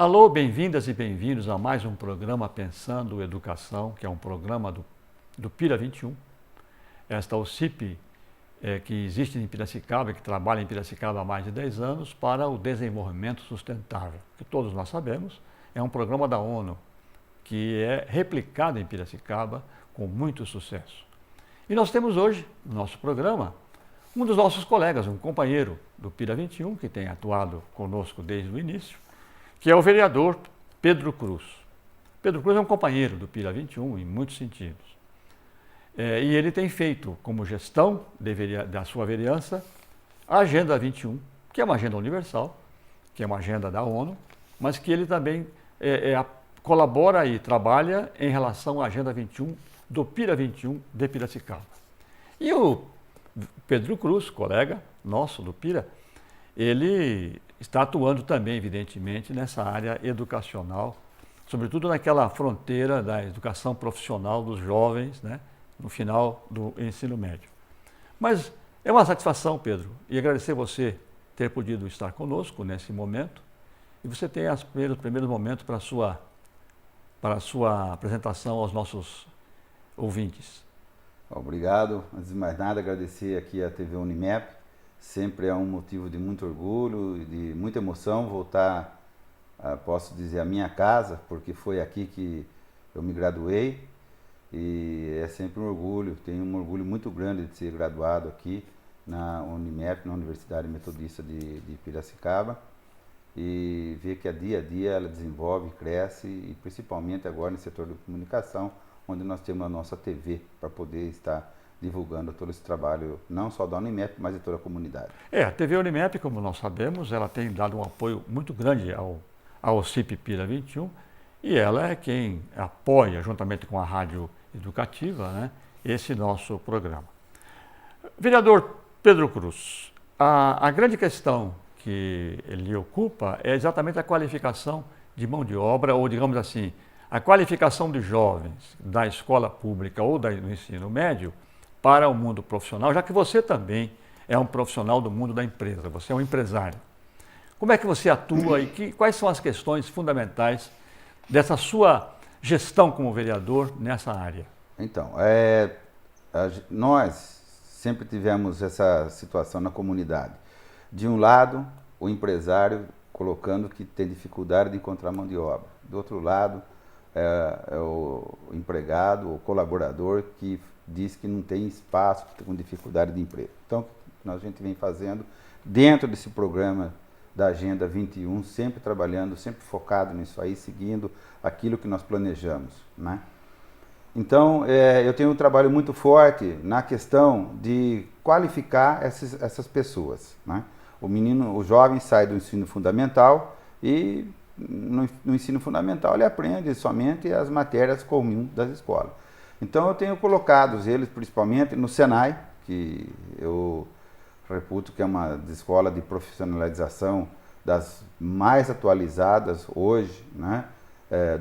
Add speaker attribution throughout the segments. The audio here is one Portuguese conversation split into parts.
Speaker 1: Alô, bem-vindas e bem-vindos a mais um programa Pensando Educação, que é um programa do Pira 21. Esta OCIP, que existe em Piracicaba, que trabalha em Piracicaba há mais de 10 anos para o desenvolvimento sustentável, que todos nós sabemos, é um programa da ONU, que é replicado em Piracicaba com muito sucesso. E nós temos hoje, no nosso programa, um dos nossos colegas, um companheiro do Pira 21, que tem atuado conosco desde o início, que é o vereador Pedro Cruz. Pedro Cruz é um companheiro do Pira 21 em muitos sentidos. E ele tem feito como gestão da sua vereança a Agenda 21, que é uma agenda universal, que é uma agenda da ONU, mas que ele também colabora e trabalha em relação à Agenda 21 do Pira 21 de Piracicaba. E o Pedro Cruz, colega nosso do Pira, ele está atuando também, evidentemente, nessa área educacional, sobretudo naquela fronteira da educação profissional dos jovens, né, no final do ensino médio. Mas é uma satisfação, Pedro, e agradecer você ter podido estar conosco nesse momento, e você tem os primeiros momentos para a sua apresentação aos nossos ouvintes.
Speaker 2: Obrigado. Antes de mais nada, agradecer aqui à TV Unimep. Sempre é um motivo de muito orgulho e de muita emoção voltar, posso dizer, à minha casa, porque foi aqui que eu me graduei e é sempre um orgulho. Tenho um orgulho muito grande de ser graduado aqui na Unimep, na Universidade Metodista de Piracicaba, e ver que a dia ela desenvolve, cresce, e principalmente agora no setor de comunicação, onde nós temos a nossa TV para poder estar divulgando todo esse trabalho, não só da Unimep, mas de toda a comunidade.
Speaker 1: A TV Unimep, como nós sabemos, ela tem dado um apoio muito grande ao OCIP Pira 21, e ela é quem apoia, juntamente com a Rádio Educativa, né, esse nosso programa. Vereador Pedro Cruz, a grande questão que ele ocupa é exatamente a qualificação de mão de obra, ou digamos assim, a qualificação de jovens da escola pública ou do ensino médio para o mundo profissional, já que você também é um profissional do mundo da empresa, você é um empresário. Como é que você atua e quais são as questões fundamentais dessa sua gestão como vereador nessa área?
Speaker 2: Então, nós sempre tivemos essa situação na comunidade. De um lado, o empresário colocando que tem dificuldade de encontrar mão de obra. Do outro lado, é o empregado, o colaborador que diz que não tem espaço, com dificuldade de emprego. Então, a gente vem fazendo dentro desse programa da Agenda 21, sempre trabalhando, sempre focado nisso aí, seguindo aquilo que nós planejamos, né? Então, eu tenho um trabalho muito forte na questão de qualificar essas pessoas, né? O jovem sai do ensino fundamental e no ensino fundamental ele aprende somente as matérias comuns das escolas. Então eu tenho colocado eles principalmente no Senai, que eu reputo que é uma escola de profissionalização das mais atualizadas hoje, né,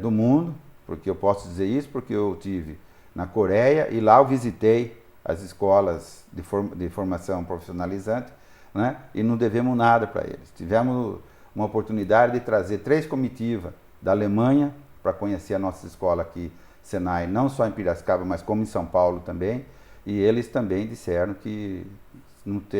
Speaker 2: do mundo, porque eu posso dizer isso porque eu tive na Coreia e lá eu visitei as escolas de formação profissionalizante, né, e não devemos nada para eles. Tivemos uma oportunidade de trazer 3 comitivas da Alemanha para conhecer a nossa escola aqui, Senai, não só em Piracicaba, mas como em São Paulo também, e eles também disseram que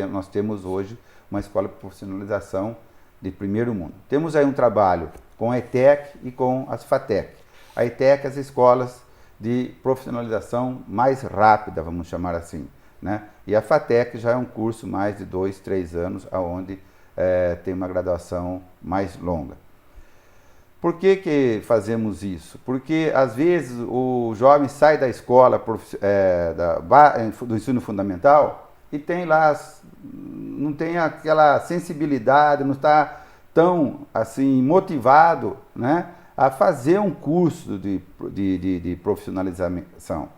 Speaker 2: nós temos hoje uma escola de profissionalização de primeiro mundo. Temos aí um trabalho com a ETEC e com as FATEC. A ETEC, as escolas de profissionalização mais rápida, vamos chamar assim, né? E a FATEC já é um curso mais de 2, 3 anos, onde tem uma graduação mais longa. Por que fazemos isso? Porque, às vezes, o jovem sai da escola do ensino fundamental e tem lá, não tem aquela sensibilidade, não está tão assim, motivado, né, a fazer um curso de profissionalização.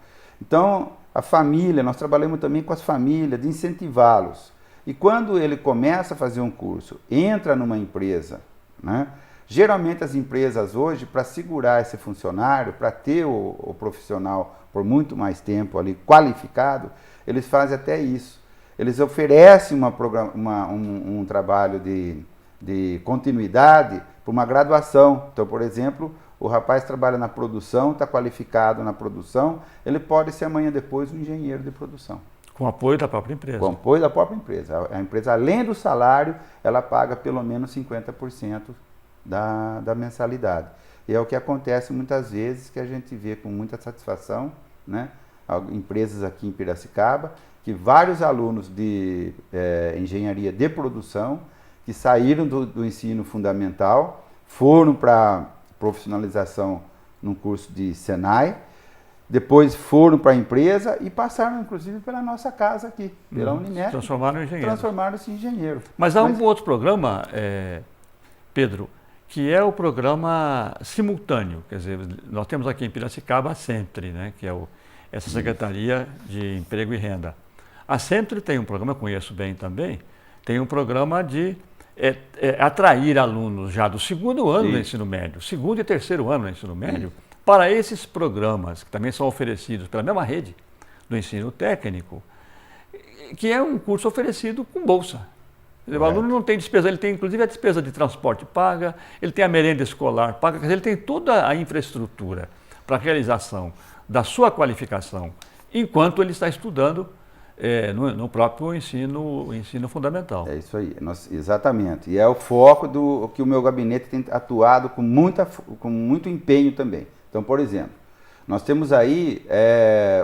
Speaker 2: Então, a família, nós trabalhamos também com as famílias, de incentivá-los. E quando ele começa a fazer um curso, entra numa empresa, né? Geralmente as empresas hoje, para segurar esse funcionário, para ter o profissional por muito mais tempo ali qualificado, eles fazem até isso. Eles oferecem um trabalho de continuidade para uma graduação. Então, por exemplo, o rapaz trabalha na produção, está qualificado na produção, ele pode ser amanhã depois um engenheiro de produção.
Speaker 1: Com apoio da própria empresa.
Speaker 2: Com apoio da própria empresa. A empresa, além do salário, ela paga pelo menos 50% da mensalidade. E é o que acontece muitas vezes, que a gente vê com muita satisfação, né? Empresas aqui em Piracicaba, que vários alunos de engenharia de produção, que saíram do ensino fundamental, foram para profissionalização num curso de Senai, depois foram para a empresa e passaram, inclusive, pela nossa casa aqui, pela Unimed.
Speaker 1: Transformaram em engenheiro.
Speaker 2: Transformaram-se em engenheiro.
Speaker 1: Mas há um outro programa, Pedro, que é o programa simultâneo. Quer dizer, nós temos aqui em Piracicaba a Sempre, né, que é essa Secretaria de Emprego e Renda. A Sempre tem um programa, eu conheço bem também, tem um programa de atrair alunos já do segundo ano do ensino médio, segundo e terceiro ano do ensino médio, para esses programas, que também são oferecidos pela mesma rede do ensino técnico, que é um curso oferecido com bolsa. O aluno não tem despesa, ele tem inclusive a despesa de transporte paga, ele tem a merenda escolar paga, quer dizer, ele tem toda a infraestrutura para a realização da sua qualificação, enquanto ele está estudando no próprio ensino fundamental.
Speaker 2: É isso aí, exatamente. E é o foco do que o meu gabinete tem atuado com muito empenho também. Então, por exemplo, nós temos aí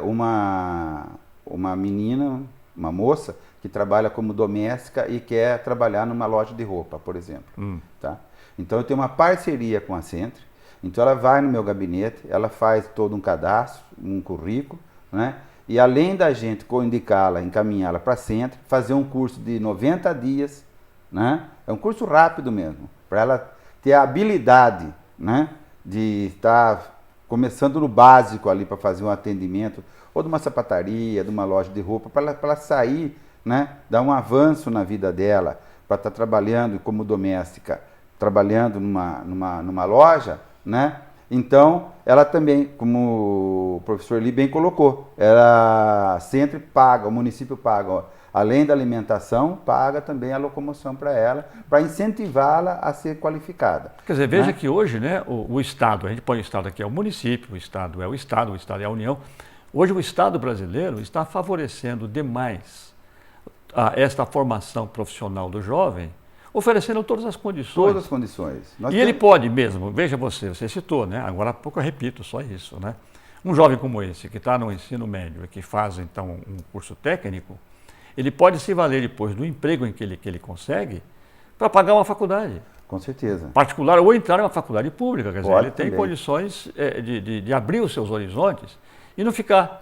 Speaker 2: uma menina, uma moça, que trabalha como doméstica e quer trabalhar numa loja de roupa, por exemplo. Tá? Então, eu tenho uma parceria com a Centre. Então, ela vai no meu gabinete, ela faz todo um cadastro, um currículo, né? E além da gente indicá-la, encaminhá-la para a Centre, fazer um curso de 90 dias, né? É um curso rápido mesmo, para ela ter a habilidade, né, de estar começando no básico ali para fazer um atendimento, ou de uma sapataria, de uma loja de roupa, para ela sair, né, dar um avanço na vida dela, para estar trabalhando como doméstica, trabalhando numa loja, né? Então, ela também, como o professor Eli bem colocou, ela sempre paga, o município paga, além da alimentação, paga também a locomoção para ela, para incentivá-la a ser qualificada.
Speaker 1: Quer dizer, veja que hoje, né, o Estado, a gente põe o Estado aqui, é o município, o Estado é o Estado é a União. Hoje o Estado brasileiro está favorecendo demais esta formação profissional do jovem, oferecendo todas as condições.
Speaker 2: Todas as condições.
Speaker 1: Ele pode mesmo, veja você citou, né? Agora há pouco eu repito só isso, né? Um jovem como esse, que está no ensino médio e que faz então um curso técnico, ele pode se valer depois do emprego em que ele consegue para pagar uma faculdade.
Speaker 2: Com certeza.
Speaker 1: Particular ou entrar em uma faculdade pública, quer dizer, ele tem
Speaker 2: também
Speaker 1: condições de abrir os seus horizontes e não ficar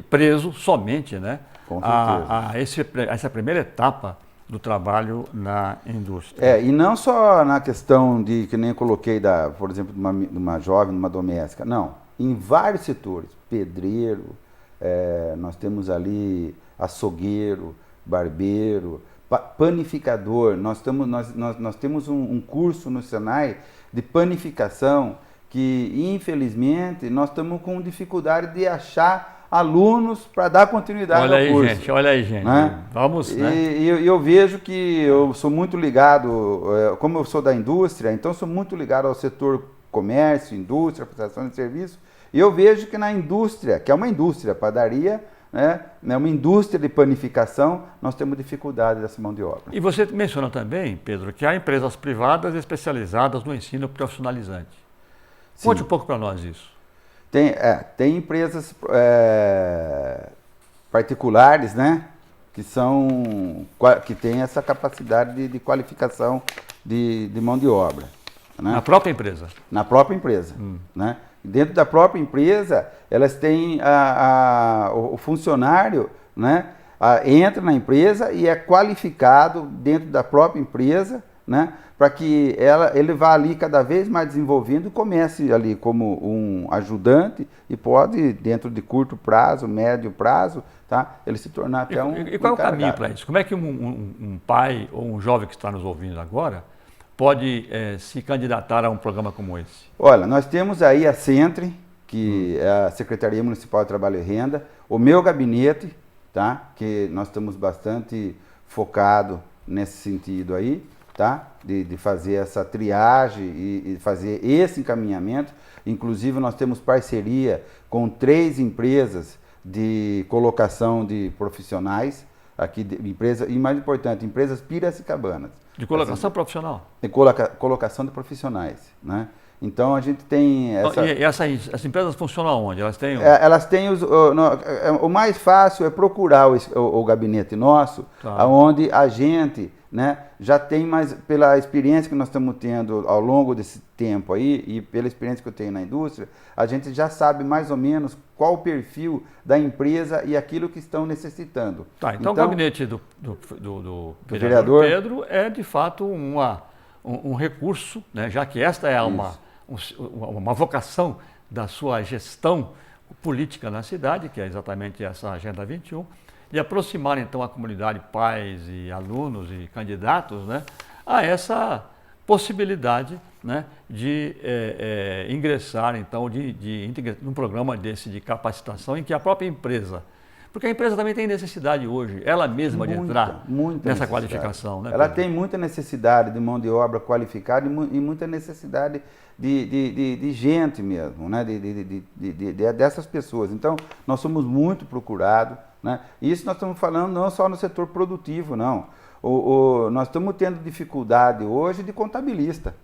Speaker 1: preso somente, né, a essa primeira etapa do trabalho na indústria.
Speaker 2: E não só na questão de, que nem eu coloquei, por exemplo, de uma jovem, numa doméstica, não. Em vários setores, pedreiro, nós temos ali açougueiro, barbeiro, panificador. Nós temos um curso no Senai de panificação que, infelizmente, nós estamos com dificuldade de achar alunos para dar continuidade ao curso.
Speaker 1: Olha aí, gente.
Speaker 2: Né?
Speaker 1: Vamos, né?
Speaker 2: E eu vejo que eu sou muito ligado, como eu sou da indústria, então sou muito ligado ao setor comércio, indústria, prestação de serviço, e eu vejo que na indústria, que é uma indústria, padaria, né, uma indústria de panificação, nós temos dificuldade dessa mão de obra.
Speaker 1: E você menciona também, Pedro, que há empresas privadas especializadas no ensino profissionalizante. Sim. Conte um pouco para nós isso.
Speaker 2: Tem empresas particulares, né, que têm essa capacidade de qualificação de mão de obra. Né?
Speaker 1: Na própria empresa?
Speaker 2: Na própria empresa. Né? Dentro da própria empresa, elas têm o funcionário, né, entra na empresa e é qualificado dentro da própria empresa, né, para que ele vá ali cada vez mais desenvolvendo, comece ali como um ajudante e pode, dentro de curto prazo, médio prazo, tá, ele se tornar até um
Speaker 1: E qual é o caminho para isso? Como é que um pai ou um jovem que está nos ouvindo agora pode se candidatar a um programa como esse?
Speaker 2: Olha, nós temos aí a Centre, que é a Secretaria Municipal de Trabalho e Renda, o meu gabinete, tá, que nós estamos bastante focados nesse sentido aí, tá? De fazer essa triagem e fazer esse encaminhamento. Inclusive, nós temos parceria com 3 empresas de colocação de profissionais, aqui e mais importante, empresas piracicabanas.
Speaker 1: De colocação profissional?
Speaker 2: De colocação de profissionais, né? Então a gente tem essa...
Speaker 1: E essas empresas funcionam onde? Elas têm...
Speaker 2: Elas têm o mais fácil é procurar o gabinete nosso,
Speaker 1: tá,
Speaker 2: onde a gente, né, já tem mais, pela experiência que nós estamos tendo ao longo desse tempo aí, e pela experiência que eu tenho na indústria, a gente já sabe mais ou menos qual o perfil da empresa e aquilo que estão necessitando.
Speaker 1: Tá, então o gabinete do vereador Pedro é de fato um recurso, né, já que esta é uma vocação da sua gestão política na cidade, que é exatamente essa Agenda 21, de aproximar então a comunidade, pais e alunos e candidatos, né, a essa possibilidade, né, de ingressar então num programa desse de capacitação em que a própria empresa, porque a empresa também tem necessidade hoje, ela mesma, de entrar nessa qualificação. Né,
Speaker 2: ela tem muita necessidade de mão de obra qualificada e muita necessidade de gente mesmo, né, dessas pessoas. Então, nós somos muito procurados, né? Isso nós estamos falando não só no setor produtivo, não. Nós estamos tendo dificuldade hoje de contabilista.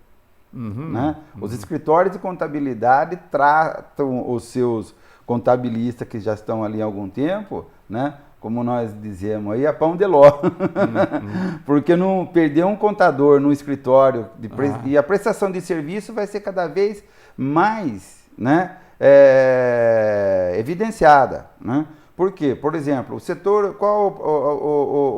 Speaker 2: Né? Os escritórios de contabilidade tratam os seus contabilistas que já estão ali há algum tempo, né, como nós dizemos aí, a pão de ló. Porque não perder um contador no escritório e a prestação de serviço vai ser cada vez mais, né, evidenciada, né? Por quê? Por exemplo, o setor, qual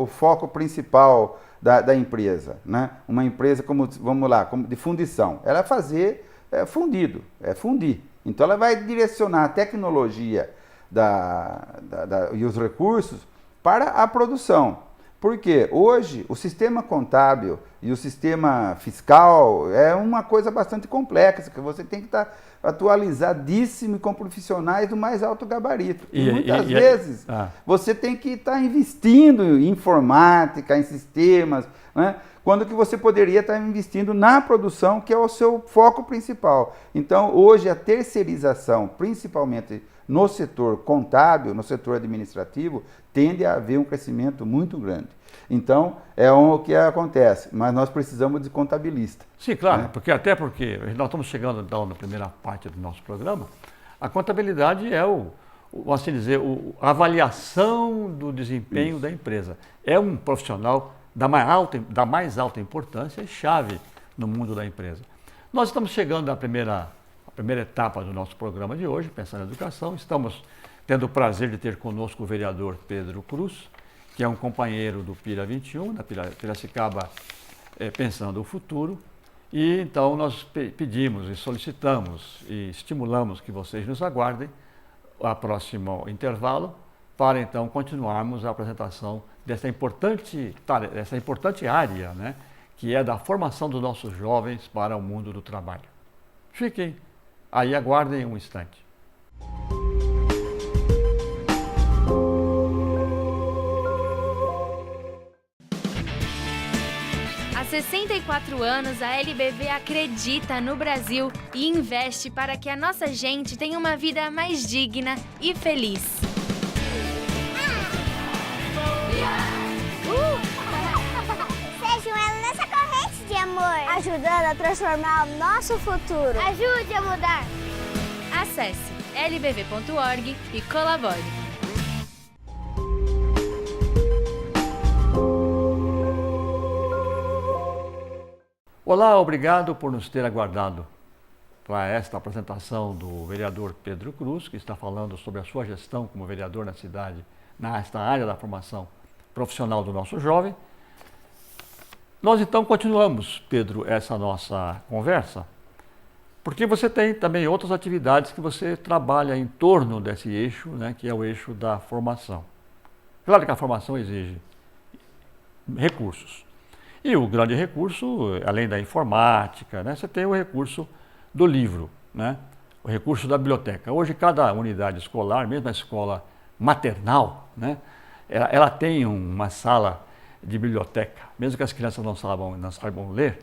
Speaker 2: o foco principal da empresa, né? Uma empresa como, vamos lá, como de fundição, ela é fazer fundido, fundir. Então ela vai direcionar a tecnologia e os recursos para a produção. Porque hoje o sistema contábil e o sistema fiscal é uma coisa bastante complexa, que você tem que estar atualizadíssimo e com profissionais do mais alto gabarito. E muitas vezes você tem que estar investindo em informática, em sistemas, né? Quando que você poderia estar investindo na produção, que é o seu foco principal. Então, hoje, a terceirização, principalmente no setor contábil, no setor administrativo, tende a haver um crescimento muito grande. Então, é o que acontece, mas nós precisamos de contabilista.
Speaker 1: Sim, claro, né? Porque nós estamos chegando então, na primeira parte do nosso programa, a contabilidade é assim dizer, a avaliação do desempenho da empresa. É um profissional da mais alta importância e chave no mundo da empresa. Nós estamos chegando à primeira etapa do nosso programa de hoje, Pensando em Educação. Estamos tendo o prazer de ter conosco o vereador Pedro Cruz, que é um companheiro do Pira 21, da Piracicaba Pensando o Futuro. E então nós pedimos e solicitamos e estimulamos que vocês nos aguardem ao próximo intervalo para então continuarmos a apresentação dessa importante área, né, que é da formação dos nossos jovens para o mundo do trabalho. Fiquem aí, aguardem um instante.
Speaker 3: Há 64 anos, a LBV acredita no Brasil e investe para que a nossa gente tenha uma vida mais digna e feliz.
Speaker 4: Seja um elo nessa corrente de amor, ajudando a transformar o nosso futuro. Ajude a mudar.
Speaker 3: Acesse lbv.org e colabore.
Speaker 1: Olá, obrigado por nos ter aguardado para esta apresentação do vereador Pedro Cruz, que está falando sobre a sua gestão como vereador na cidade, nesta área da formação profissional do nosso jovem. Nós então continuamos, Pedro, essa nossa conversa, porque você tem também outras atividades que você trabalha em torno desse eixo, né, que é o eixo da formação. Claro que a formação exige recursos. E o grande recurso, além da informática, né, você tem o recurso do livro, né, o recurso da biblioteca. Hoje, cada unidade escolar, mesmo a escola maternal, né, ela tem uma sala de biblioteca, mesmo que as crianças não saibam ler,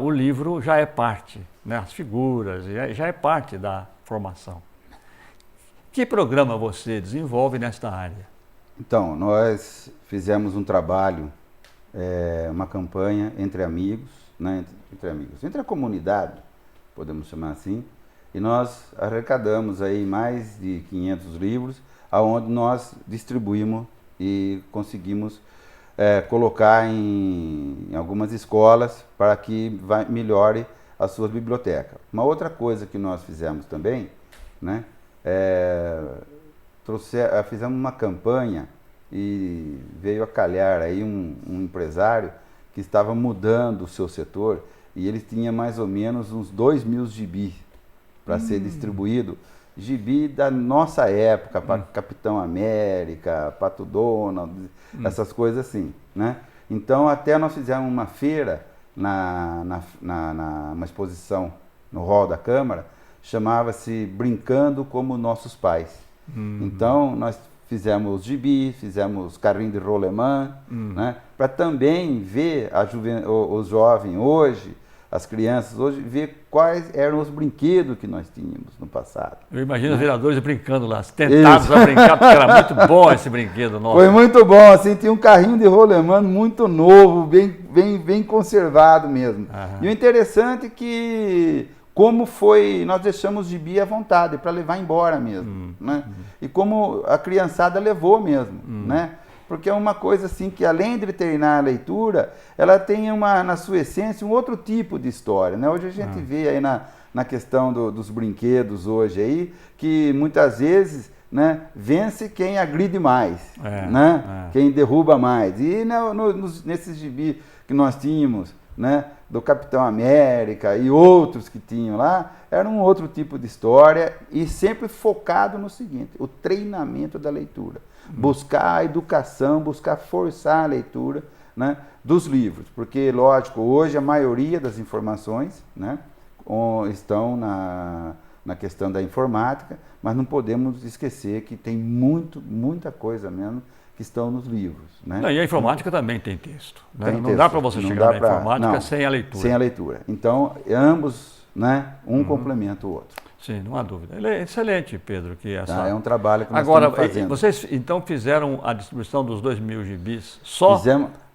Speaker 1: o livro já é parte, né? As figuras, já é parte da formação. Que programa você desenvolve nesta área?
Speaker 2: Então, nós fizemos um trabalho, uma campanha entre amigos, né? Entre a comunidade, podemos chamar assim, e nós arrecadamos aí mais de 500 livros, aonde nós distribuímos e conseguimos colocar em algumas escolas para que melhore as suas bibliotecas. Uma outra coisa que nós fizemos também, né, fizemos uma campanha e veio a calhar aí um empresário que estava mudando o seu setor e ele tinha mais ou menos uns 2.000 gibis para ser distribuído. Gibi da nossa época, para Capitão América, Pato Donald, essas coisas assim, né? Então, até nós fizemos uma feira, uma exposição no hall da Câmara, chamava-se Brincando como Nossos Pais. Então, nós fizemos gibi, fizemos carrinho de rolemã, né? Para também ver os jovens hoje, as crianças hoje, ver quais eram os brinquedos que nós tínhamos no passado.
Speaker 1: Eu imagino os vereadores brincando lá, tentados a brincar, porque era muito bom esse brinquedo nosso.
Speaker 2: Foi muito bom, assim, tinha um carrinho de rolemã muito novo, bem conservado mesmo. E o interessante é que, como foi, nós deixamos o gibi à vontade, para levar embora mesmo, né? E como a criançada levou mesmo, né? Porque é uma coisa assim que, além de treinar a leitura, ela tem na sua essência um outro tipo de história, né? Hoje a gente vê aí na questão dos brinquedos hoje aí, que muitas vezes, né, vence quem agride mais, né? Quem derruba mais. E nesses gibis que nós tínhamos, né, do Capitão América e outros que tinham lá, era um outro tipo de história e sempre focado no seguinte, o treinamento da leitura. Buscar a educação, buscar forçar a leitura, né, dos livros. Porque, lógico, hoje a maioria das informações, né, estão na questão da informática, mas não podemos esquecer que tem muita coisa mesmo que estão nos livros. Né?
Speaker 1: E a informática também tem texto. Né?
Speaker 2: Tem
Speaker 1: não
Speaker 2: texto,
Speaker 1: dá para você chegar na informática sem a leitura.
Speaker 2: Sem a leitura. Então, ambos, né, complementa o outro.
Speaker 1: Sim, não há dúvida. Ele é excelente, Pedro.
Speaker 2: É um trabalho que nós
Speaker 1: estamos
Speaker 2: fazendo.
Speaker 1: Vocês então fizeram a distribuição dos 2.000 gibis só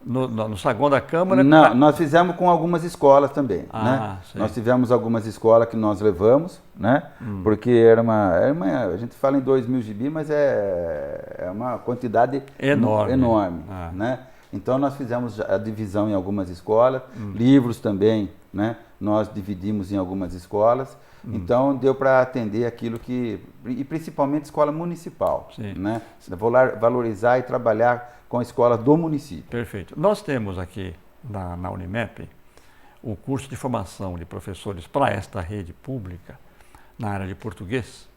Speaker 1: no saguão da Câmara?
Speaker 2: Não, nós fizemos com algumas escolas também. Né? Nós tivemos algumas escolas que nós levamos, né? Porque a gente fala em 2.000 gibis, mas é uma quantidade enorme. Né? Então nós fizemos a divisão em algumas escolas, livros também, né? Nós dividimos em algumas escolas. Então deu para atender aquilo e principalmente escola municipal, né? Valorizar e trabalhar com a escola do município.
Speaker 1: Perfeito. Nós temos aqui na Unimep o curso de formação de professores para esta rede pública na área de português,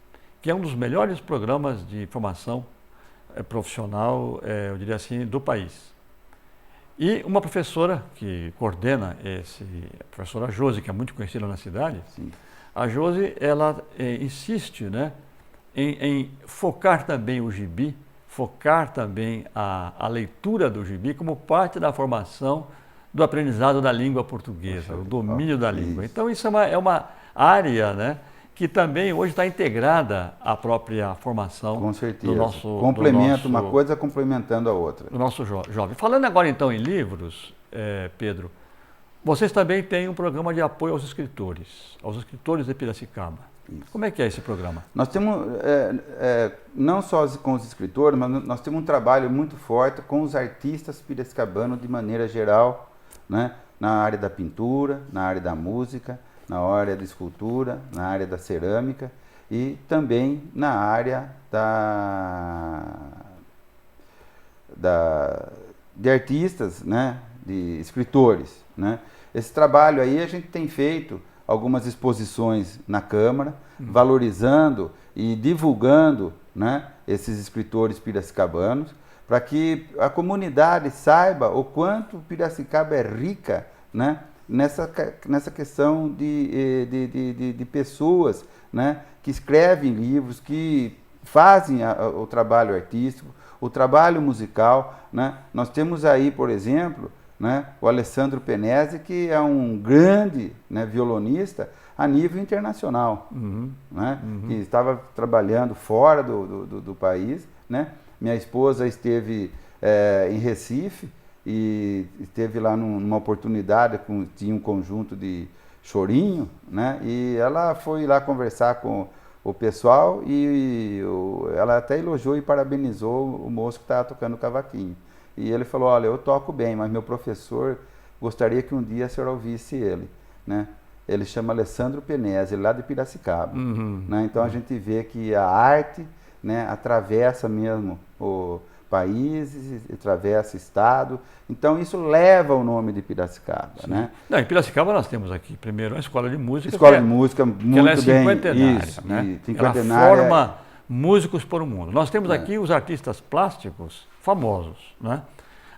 Speaker 1: que é um dos melhores programas de formação profissional, eu diria assim, do país. E uma professora que coordena a professora Josi, que é muito conhecida na cidade.
Speaker 2: Sim.
Speaker 1: A Josi, ela insiste, né, em focar também o gibi, focar também a leitura do gibi como parte da formação do aprendizado da língua portuguesa, o domínio da língua. Então isso é uma área, né, que também hoje está integrada à própria formação.
Speaker 2: Com certeza.
Speaker 1: Do nosso...
Speaker 2: uma coisa complementando a outra.
Speaker 1: Do nosso jovem. Falando agora então em livros, Pedro, vocês também têm um programa de apoio aos escritores de Piracicaba. Isso. Como é que é esse programa?
Speaker 2: Nós temos, não só com os escritores, mas nós temos um trabalho muito forte com os artistas piracicabanos de maneira geral, né? Na área da pintura, na área da música, na área da escultura, na área da cerâmica e também na área de artistas, né? De escritores, né? Esse trabalho aí a gente tem feito algumas exposições na Câmara, valorizando e divulgando, né, esses escritores piracicabanos, para que a comunidade saiba o quanto Piracicaba é rica, né, nessa questão de pessoas, né, que escrevem livros, que fazem o trabalho artístico, o trabalho musical, né? Nós temos aí, por exemplo, né, o Alessandro Penese, que é um grande, né, violonista a nível internacional, né? Que estava trabalhando fora do país, né? Minha esposa esteve em Recife e esteve lá numa oportunidade, tinha um conjunto de chorinho, né? E ela foi lá conversar com o pessoal e ela até elogiou e parabenizou o moço que estava tocando cavaquinho. E ele falou, olha, eu toco bem, mas meu professor gostaria que um dia a senhora ouvisse ele, né? Ele chama Alessandro Penese, lá de Piracicaba. Né? Então a gente vê que a arte, né, atravessa mesmo países, atravessa estado. Então isso leva o nome de Piracicaba. Né?
Speaker 1: Não, em Piracicaba nós temos aqui, primeiro, a Escola de Música.
Speaker 2: Escola de Música, muito
Speaker 1: ela é
Speaker 2: bem.
Speaker 1: cinquentenária,
Speaker 2: Isso,
Speaker 1: né?
Speaker 2: cinquentenária.
Speaker 1: Ela forma músicos para o mundo. Nós temos aqui os artistas plásticos famosos. Né?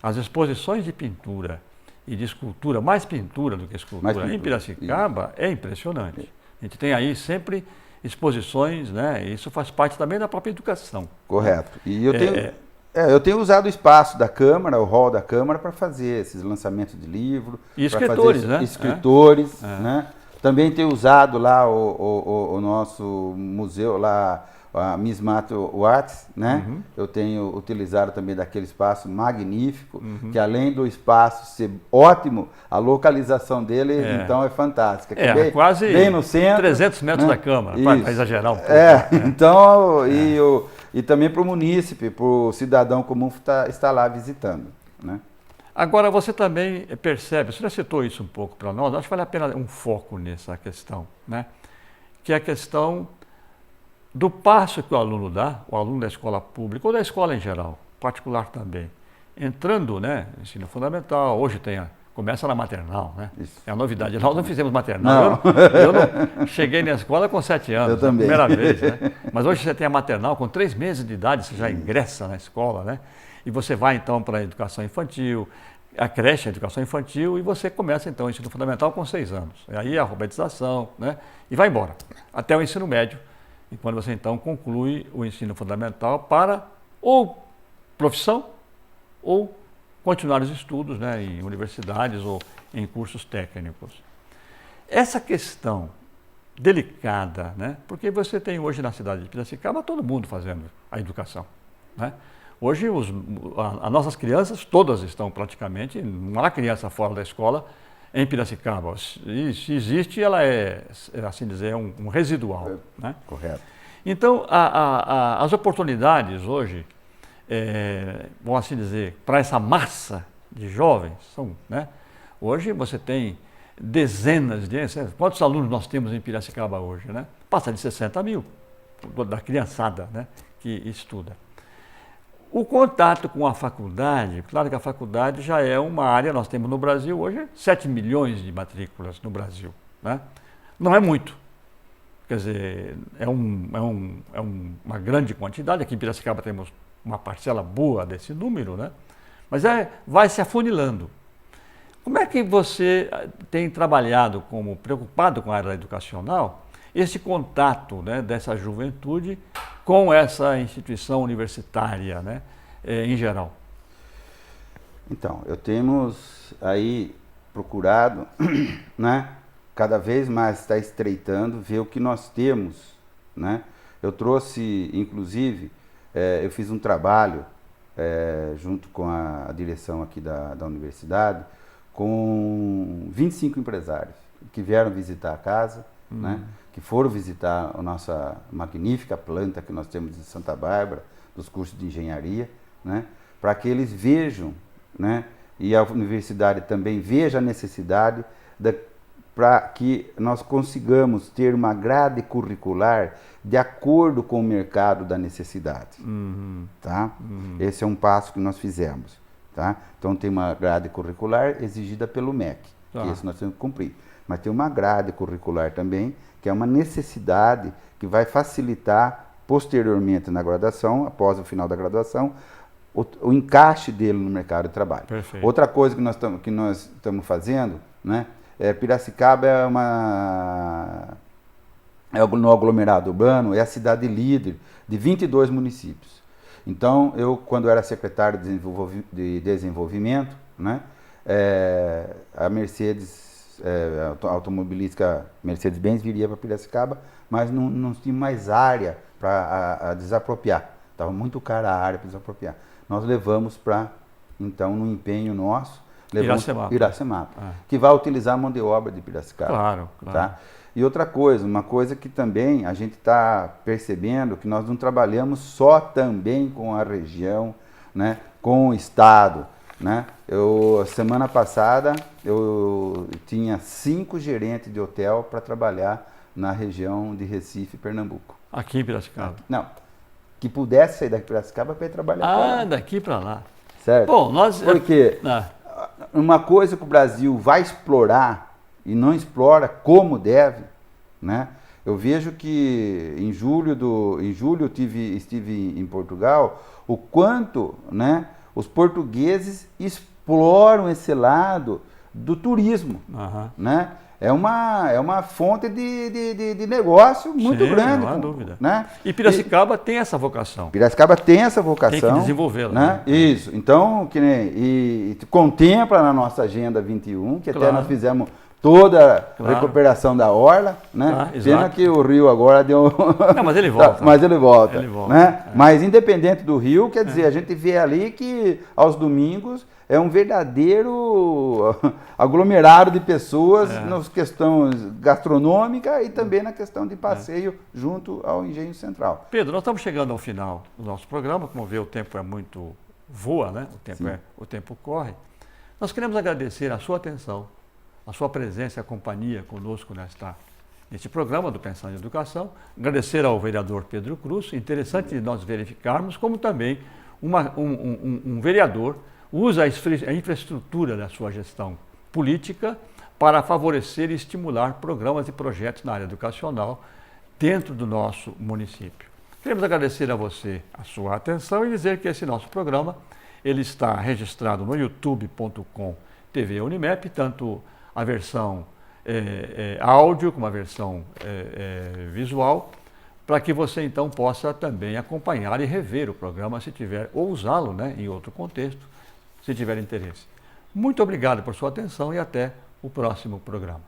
Speaker 1: As exposições de pintura e de escultura, mais pintura do que escultura, em Piracicaba é impressionante. A gente tem aí sempre exposições, né? E isso faz parte também da própria educação.
Speaker 2: Correto. E eu tenho usado o espaço da Câmara, o hall da Câmara, para fazer esses lançamentos de livro.
Speaker 1: E escritores,
Speaker 2: né?
Speaker 1: Escritores.
Speaker 2: Né? Também tenho usado lá o nosso museu, lá, a Mismato Watts, né? Eu tenho utilizado também daquele espaço magnífico, que além do espaço ser ótimo, a localização dele, então, é fantástica.
Speaker 1: Quase
Speaker 2: bem no centro,
Speaker 1: 300 metros, né, da Câmara, para exagerar um pouco.
Speaker 2: Então, e também para o munícipe, para o cidadão comum estar lá visitando, né?
Speaker 1: Agora, você também percebe, você já citou isso um pouco para nós, acho que vale a pena um foco nessa questão, né? Que é a questão do passo que o aluno dá, o aluno da escola pública ou da escola em geral, particular também, entrando, né, no ensino fundamental, hoje começa na maternal, né? Isso. É a novidade. Nós não fizemos maternal. Eu não cheguei na escola com 7 anos,
Speaker 2: eu também.
Speaker 1: Primeira vez, né? Mas hoje você tem a maternal, com 3 meses de idade você já ingressa na escola, né? E você vai então para a educação infantil, a creche, a educação infantil, e você começa então o ensino fundamental com 6 anos. E aí a alfabetização, né? E vai embora, até o ensino médio, e quando você então conclui o ensino fundamental para ou profissão ou continuar os estudos, né, em universidades ou em cursos técnicos. Essa questão delicada, né, porque você tem hoje na cidade de Piracicaba todo mundo fazendo a educação, né? Hoje as nossas crianças todas estão praticamente, não há criança fora da escola em Piracicaba. E se existe, ela é assim dizer, um residual. Né?
Speaker 2: Correto.
Speaker 1: Então, as oportunidades hoje, vamos assim dizer, para essa massa de jovens, né? Hoje você tem dezenas de... Quantos alunos nós temos em Piracicaba hoje? Né? Passa de 60 mil, da criançada, né, que estuda. O contato com a faculdade, claro que a faculdade já é uma área, nós temos no Brasil hoje 7 milhões de matrículas no Brasil. Né? Não é muito, quer dizer, é uma grande quantidade, aqui em Piracicaba temos uma parcela boa desse número, né? Mas vai se afunilando. Como é que você tem trabalhado como preocupado com a área educacional, esse contato, né, dessa juventude com essa instituição universitária, né, em geral?
Speaker 2: Então, temos aí procurado, né, cada vez mais está estreitando, ver o que nós temos, né? Eu trouxe, inclusive, eu fiz um trabalho junto com a direção aqui da universidade, com 25 empresários que vieram visitar a casa, né? Que foram visitar a nossa magnífica planta que nós temos em Santa Bárbara, dos cursos de engenharia, né? Para que eles vejam, né? E a universidade também veja a necessidade para que nós consigamos ter uma grade curricular de acordo com o mercado da necessidade. Tá? Esse é um passo que nós fizemos. Tá? Então tem uma grade curricular exigida pelo MEC, que esse nós temos que cumprir. Mas tem uma grade curricular também, que é uma necessidade que vai facilitar posteriormente na graduação, após o final da graduação, o encaixe dele no mercado de trabalho.
Speaker 1: Perfeito.
Speaker 2: Outra coisa que nós estamos fazendo, né? Piracicaba no aglomerado urbano, é a cidade líder de 22 municípios. Então, eu, quando era secretário de desenvolvimento, né, a Mercedes, a automobilística Mercedes-Benz viria para Piracicaba, mas não tinha mais área para desapropriar. Estava muito cara a área para desapropriar. Nós levamos para, então, no empenho nosso, Iracemapa, que vai utilizar a mão de obra de Piracicaba.
Speaker 1: Claro.
Speaker 2: Tá? E outra coisa, uma coisa que também a gente está percebendo, que nós não trabalhamos só também com a região, né, com o estado. Né? Semana passada, eu tinha 5 gerentes de hotel para trabalhar na região de Recife, Pernambuco.
Speaker 1: Aqui em Piracicaba?
Speaker 2: Não, que pudesse sair daqui de Piracicaba para ir trabalhar.
Speaker 1: Daqui para lá.
Speaker 2: Certo?
Speaker 1: Bom,
Speaker 2: porque uma coisa que o Brasil vai explorar e não explora como deve, né? Eu vejo que em julho eu estive em Portugal, o quanto, né, os portugueses exploram esse lado do turismo, né? É uma fonte de negócio muito grande.
Speaker 1: Não há dúvida.
Speaker 2: Né?
Speaker 1: E Piracicaba tem essa vocação.
Speaker 2: Piracicaba tem essa vocação.
Speaker 1: Tem que desenvolvê-la.
Speaker 2: Né? Isso. Então, e contempla na nossa Agenda 21, que até nós fizemos toda a recuperação da orla, né? Pena que o rio agora deu...
Speaker 1: Não, mas ele volta.
Speaker 2: Mas ele volta. Né?
Speaker 1: É.
Speaker 2: Mas independente do rio, quer dizer, a gente vê ali que aos domingos é um verdadeiro aglomerado de pessoas nas questões gastronômicas e também na questão de passeio junto ao Engenho Central.
Speaker 1: Pedro, nós estamos chegando ao final do nosso programa. Como vê, o tempo é muito... voa, né? O tempo corre. Nós queremos agradecer a sua atenção, a sua presença e a companhia conosco neste programa do Pensando em Educação. Agradecer ao vereador Pedro Cruz. Interessante nós verificarmos como também um vereador usa a infraestrutura da sua gestão política para favorecer e estimular programas e projetos na área educacional dentro do nosso município. Queremos agradecer a você a sua atenção e dizer que esse nosso programa ele está registrado no youtube.com/TV Unimep, tanto a versão áudio como a versão visual, para que você então possa também acompanhar e rever o programa se tiver, ou usá-lo, né, em outro contexto, se tiver interesse. Muito obrigado por sua atenção e até o próximo programa.